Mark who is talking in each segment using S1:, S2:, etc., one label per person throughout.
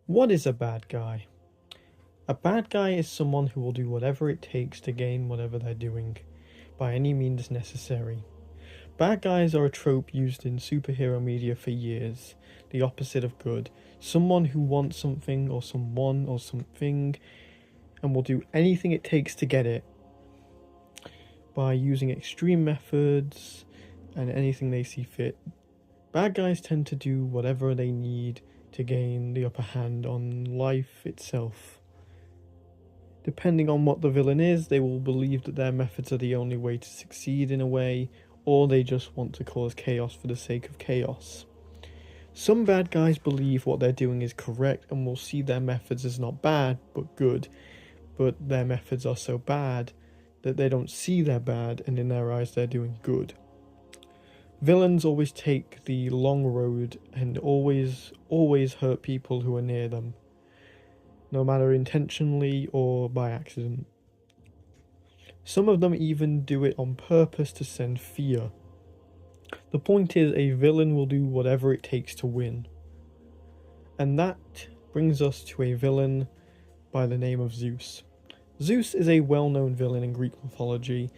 S1: What is a bad guy? A bad guy is someone who will do whatever it takes to gain whatever they're doing, by any means necessary. Bad guys are a trope used in superhero media for years, the opposite of good. Someone who wants something or someone or something and will do anything it takes to get it by using extreme methods and anything they see fit. Bad guys tend to do whatever they need to gain the upper hand on life itself. Depending on what the villain is, they will believe that their methods are the only way to succeed in a way, or they just want to cause chaos for the sake of chaos. Some bad guys believe what they're doing is correct and will see their methods as not bad, but good, but their methods are so bad that they don't see they're bad, and in their eyes they're doing good. Villains always take the long road and always hurt people who are near them, no matter intentionally or by accident. Some of them even do it on purpose to send fear. The point is, a villain will do whatever it takes to win. And that brings us to a villain by the name of Zeus. Zeus is a well-known villain in Greek mythology,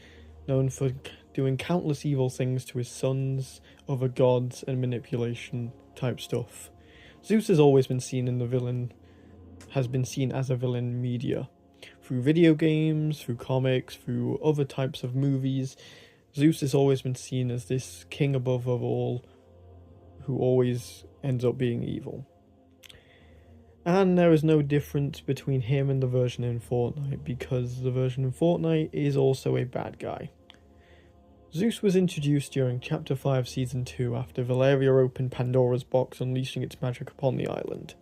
S1: known for doing countless evil things to his sons, other gods, and manipulation type stuff. Zeus has always been seen as a villain in media. Through video games, through comics, through other types of movies, Zeus has always been seen as this king above all who always ends up being evil. And there is no difference between him and the version in Fortnite, because the version in Fortnite is also a bad guy. Zeus was introduced during Chapter 5 Season 2 after Valeria opened Pandora's box, unleashing its magic upon the island.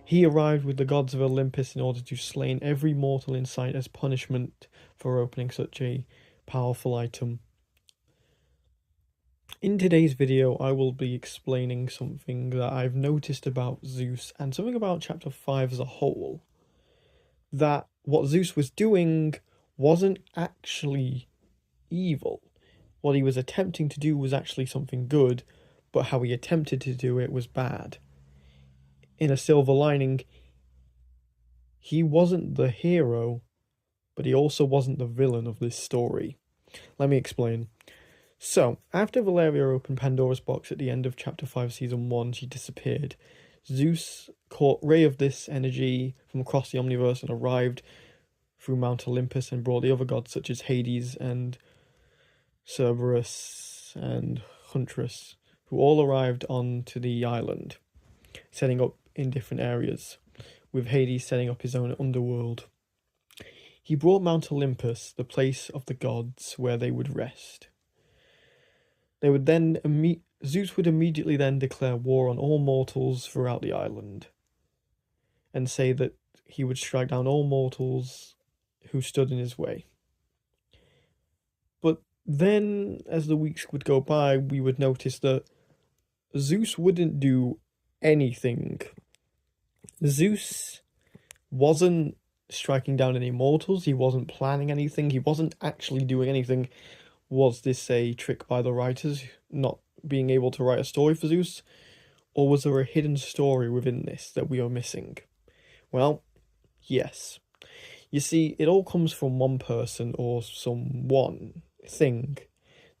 S1: He arrived with the gods of Olympus in order to slay every mortal in sight as punishment for opening such a powerful item. In today's video, I will be explaining something that I've noticed about Zeus and something about Chapter 5 as a whole. That what Zeus was doing wasn't actually evil. What he was attempting to do was actually something good, but how he attempted to do it was bad. In a silver lining, he wasn't the hero, but he also wasn't the villain of this story. Let me explain. So, after Valeria opened Pandora's box at the end of Chapter 5 Season 1, she disappeared. Zeus caught ray of this energy from across the Omniverse and arrived through Mount Olympus and brought the other gods such as Hades and Cerberus and Huntress, who all arrived onto the island, setting up in different areas, with Hades setting up his own underworld. He brought Mount Olympus, the place of the gods, where they would rest. Zeus would immediately then declare war on all mortals throughout the island, and say that he would strike down all mortals who stood in his way. But then, as the weeks would go by, we would notice that Zeus wouldn't do anything. Zeus wasn't striking down any mortals, he wasn't planning anything, he wasn't actually doing anything. Was this a trick by the writers, not being able to write a story for Zeus? Or was there a hidden story within this that we are missing? Well, yes. You see, it all comes from one person or some one thing,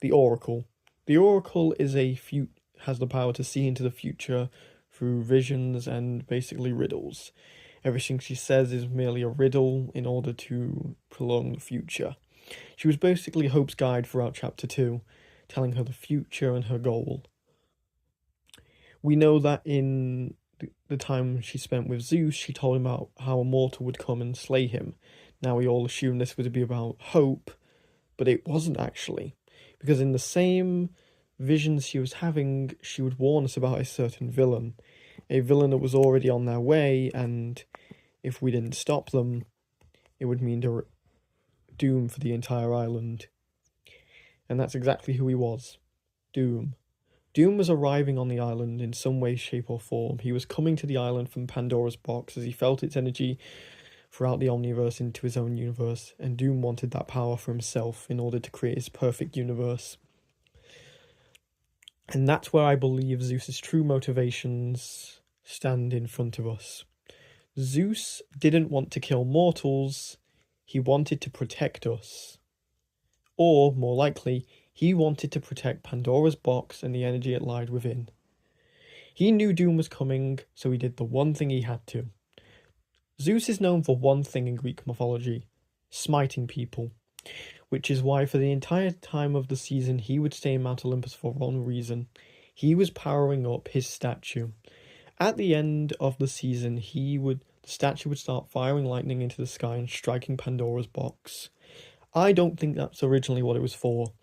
S1: the Oracle. The Oracle has the power to see into the future through visions and basically riddles. Everything she says is merely a riddle in order to prolong the future. She was basically Hope's guide throughout Chapter 2, telling her the future and her goal. We know that in the time she spent with Zeus, she told him about how a mortal would come and slay him. Now we all assume this would be about Hope, but it wasn't actually. Because in the same visions she was having, she would warn us about a certain villain. A villain that was already on their way, and if we didn't stop them, it would mean doom for the entire island. And that's exactly who he was. Doom. Doom was arriving on the island in some way, shape or form. He was coming to the island from Pandora's box as he felt its energy throughout the Omniverse into his own universe, and Doom wanted that power for himself in order to create his perfect universe. And that's where I believe Zeus's true motivations stand in front of us. Zeus didn't want to kill mortals, he wanted to protect us. Or, more likely, he wanted to protect Pandora's box and the energy it lied within. He knew doom was coming, so he did the one thing he had to. Zeus is known for one thing in Greek mythology: smiting people, which is why for the entire time of the season he would stay in Mount Olympus for one reason. He was powering up his statue. At the end of the season, the statue would start firing lightning into the sky and striking Pandora's box. I don't think that's originally what it was for.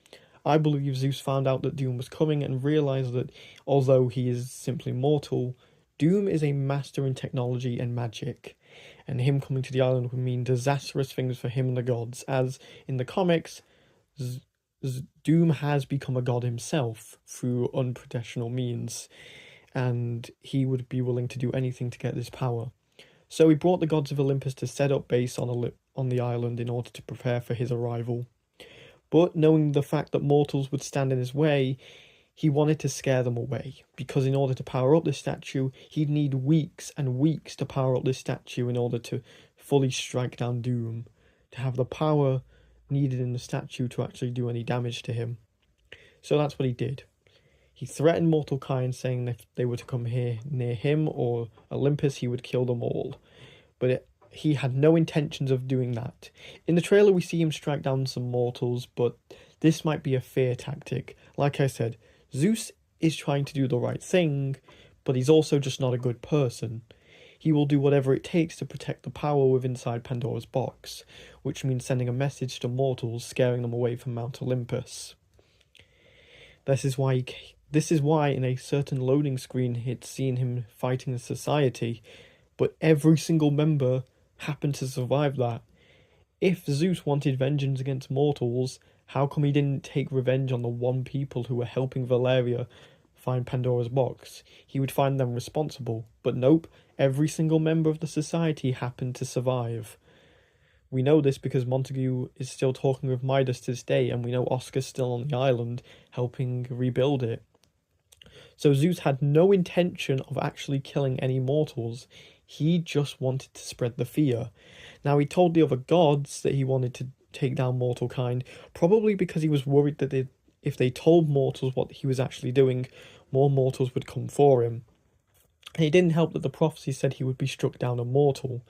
S1: I believe Zeus found out that Doom was coming and realised that, although he is simply mortal, Doom is a master in technology and magic, and him coming to the island would mean disastrous things for him and the gods, as, in the comics, Doom has become a god himself through unprofessional means, and he would be willing to do anything to get this power. So he brought the gods of Olympus to set up base on the island in order to prepare for his arrival. But knowing the fact that mortals would stand in his way, he wanted to scare them away, because in order to power up this statue, he'd need weeks and weeks to power up this statue in order to fully strike down Doom, to have the power needed in the statue to actually do any damage to him. So that's what he did. He threatened mortal kind, saying that if they were to come here near him or Olympus, he would kill them all. But he had no intentions of doing that. In the trailer, we see him strike down some mortals, but this might be a fear tactic. Like I said, Zeus is trying to do the right thing, but he's also just not a good person. He will do whatever it takes to protect the power within inside Pandora's box, which means sending a message to mortals, scaring them away from Mount Olympus. This is why in a certain loading screen it's seen him fighting the society, but every single member happened to survive that. If Zeus wanted vengeance against mortals, how come he didn't take revenge on the one people who were helping Valeria find Pandora's box? He would find them responsible, but nope, every single member of the society happened to survive. We know this because Montague is still talking with Midas to this day, and we know Oscar's still on the island, helping rebuild it. So Zeus had no intention of actually killing any mortals. He just wanted to spread the fear. Now, he told the other gods that he wanted to take down mortal kind, probably because he was worried that if they told mortals what he was actually doing, more mortals would come for him. And it didn't help that the prophecy said he would be struck down a mortal.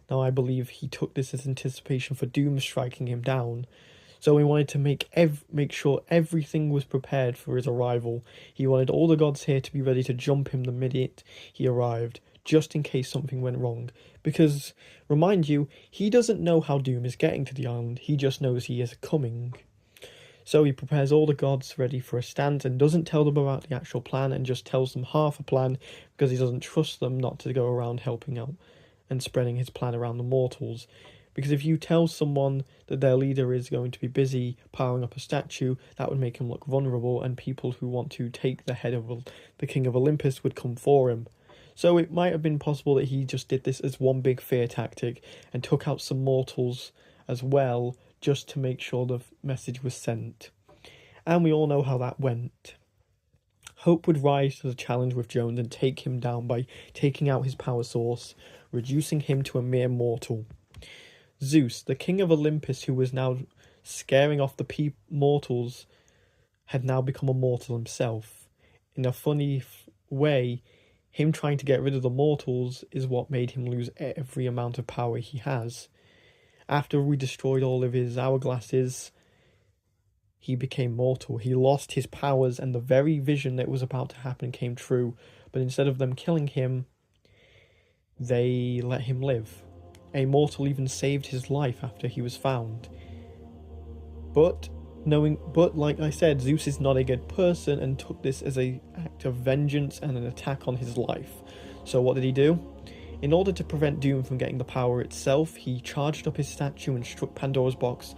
S1: Now, I believe he took this as anticipation for Doom striking him down. So he wanted to make sure everything was prepared for his arrival. He wanted all the gods here to be ready to jump him the minute he arrived, just in case something went wrong. Because, remind you, he doesn't know how Doom is getting to the island, he just knows he is coming. So he prepares all the gods ready for a stance and doesn't tell them about the actual plan and just tells them half a plan because he doesn't trust them not to go around helping out and spreading his plan around the mortals. Because if you tell someone that their leader is going to be busy powering up a statue, that would make him look vulnerable, and people who want to take the head of the King of Olympus would come for him. So it might have been possible that he just did this as one big fear tactic and took out some mortals as well, just to make sure the message was sent. And we all know how that went. Hope would rise to the challenge with Jones and take him down by taking out his power source, reducing him to a mere mortal. Zeus, the king of Olympus, who was now scaring off the mortals, had now become a mortal himself. In a funny way, him trying to get rid of the mortals is what made him lose every amount of power he has. After we destroyed all of his hourglasses, he became mortal. He lost his powers, and the very vision that was about to happen came true. But instead of them killing him, they let him live. A mortal even saved his life after he was found. But like I said, Zeus is not a good person and took this as an act of vengeance and an attack on his life. So what did he do? In order to prevent Doom from getting the power itself, he charged up his statue and struck Pandora's box,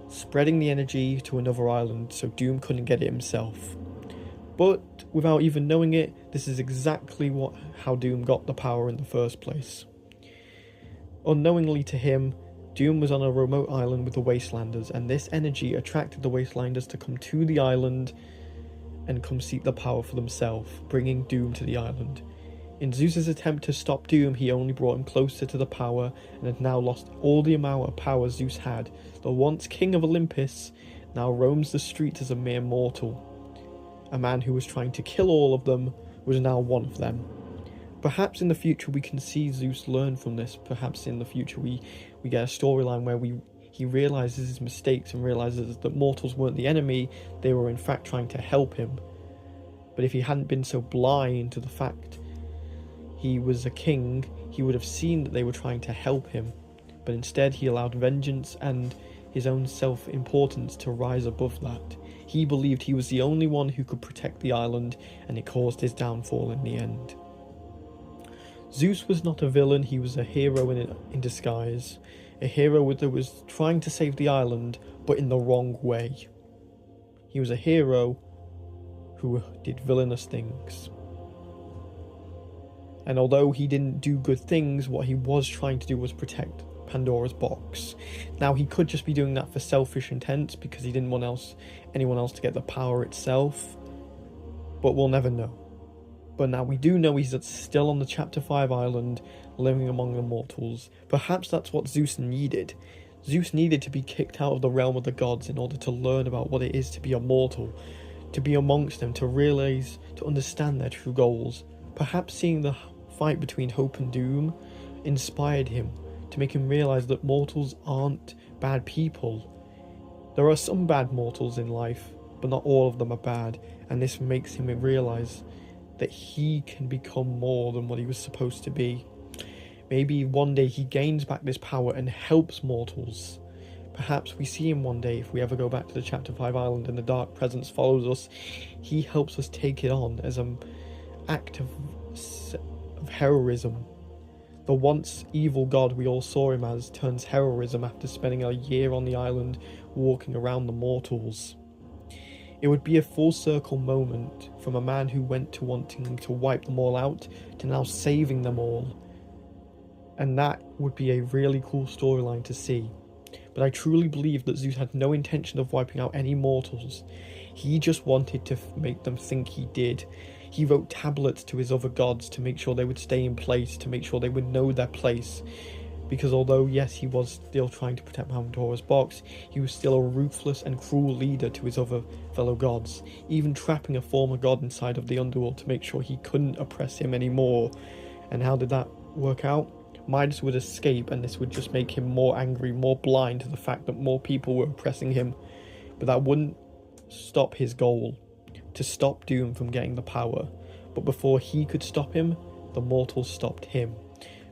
S1: spreading the energy to another island so Doom couldn't get it himself. But without even knowing it, this is exactly how Doom got the power in the first place. Unknowingly to him, Doom was on a remote island with the Wastelanders, and this energy attracted the Wastelanders to come to the island and come seek the power for themselves, bringing Doom to the island. In Zeus's attempt to stop Doom, he only brought him closer to the power, and had now lost all the amount of power Zeus had. The once king of Olympus now roams the streets as a mere mortal. A man who was trying to kill all of them was now one of them. Perhaps in the future we can see Zeus learn from this. Perhaps in the future we get a storyline where he realizes his mistakes and realizes that mortals weren't the enemy, they were in fact trying to help him. But if he hadn't been so blind to the fact he was a king, he would have seen that they were trying to help him. But instead he allowed vengeance and his own self-importance to rise above that. He believed he was the only one who could protect the island, and it caused his downfall in the end. Zeus was not a villain, he was a hero in disguise. A hero that was trying to save the island, but in the wrong way. He was a hero who did villainous things. And although he didn't do good things, what he was trying to do was protect Pandora's box. Now he could just be doing that for selfish intent because he didn't want anyone else to get the power itself, but we'll never know. But now we do know he's still on the Chapter 5 island, living among the mortals. Perhaps that's what Zeus needed. Zeus needed to be kicked out of the realm of the gods in order to learn about what it is to be a mortal, to be amongst them, to realize, to understand their true goals. Perhaps seeing the fight between Hope and Doom inspired him to make him realize that mortals aren't bad people. There are some bad mortals in life, but not all of them are bad, and this makes him realize that he can become more than what he was supposed to be. Maybe one day he gains back this power and helps mortals. Perhaps we see him one day, if we ever go back to the Chapter 5 island and the Dark Presence follows us, he helps us take it on as an act of heroism. The once evil god we all saw him as turns heroism after spending a year on the island walking around the mortals. It would be a full circle moment from a man who went to wanting to wipe them all out to now saving them all. And that would be a really cool storyline to see. But I truly believe that Zeus had no intention of wiping out any mortals. He just wanted to make them think he did. He wrote tablets to his other gods to make sure they would stay in place, to make sure they would know their place. Because although, yes, he was still trying to protect Pandora's box, he was still a ruthless and cruel leader to his other fellow gods, even trapping a former god inside of the underworld to make sure he couldn't oppress him anymore. And how did that work out? Midas would escape, and this would just make him more angry, more blind to the fact that more people were oppressing him. But that wouldn't stop his goal, to stop Doom from getting the power. But before he could stop him, the mortals stopped him.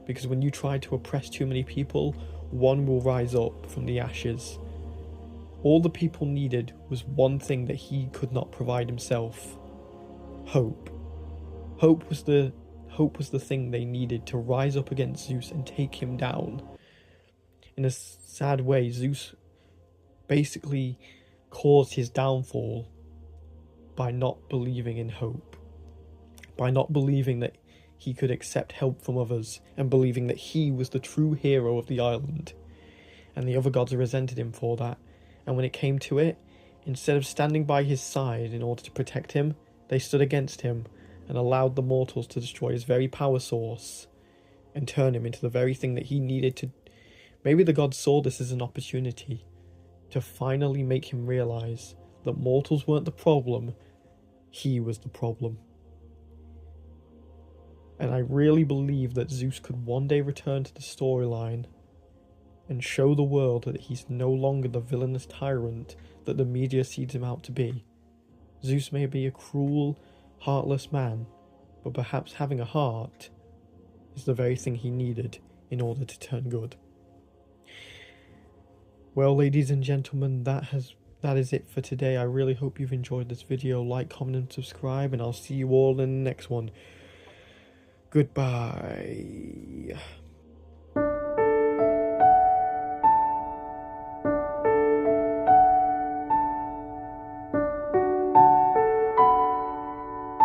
S1: Because when you try to oppress too many people, one will rise up from the ashes. All the people needed was one thing that he could not provide himself: hope. Hope was the thing they needed to rise up against Zeus and take him down. In a sad way, Zeus basically caused his downfall by not believing in hope, by not believing that he could accept help from others, and believing that he was the true hero of the island. And the other gods resented him for that, and when it came to it, instead of standing by his side in order to protect him, they stood against him and allowed the mortals to destroy his very power source and turn him into the very thing that he needed to. Maybe the gods saw this as an opportunity to finally make him realize that mortals weren't the problem, he was the problem. And I really believe that Zeus could one day return to the storyline and show the world that he's no longer the villainous tyrant that the media sees him out to be. Zeus may be a cruel, heartless man, but perhaps having a heart is the very thing he needed in order to turn good. Well, ladies and gentlemen, that is it for today. I really hope you've enjoyed this video. Like, comment and subscribe, and I'll see you all in the next one. Goodbye.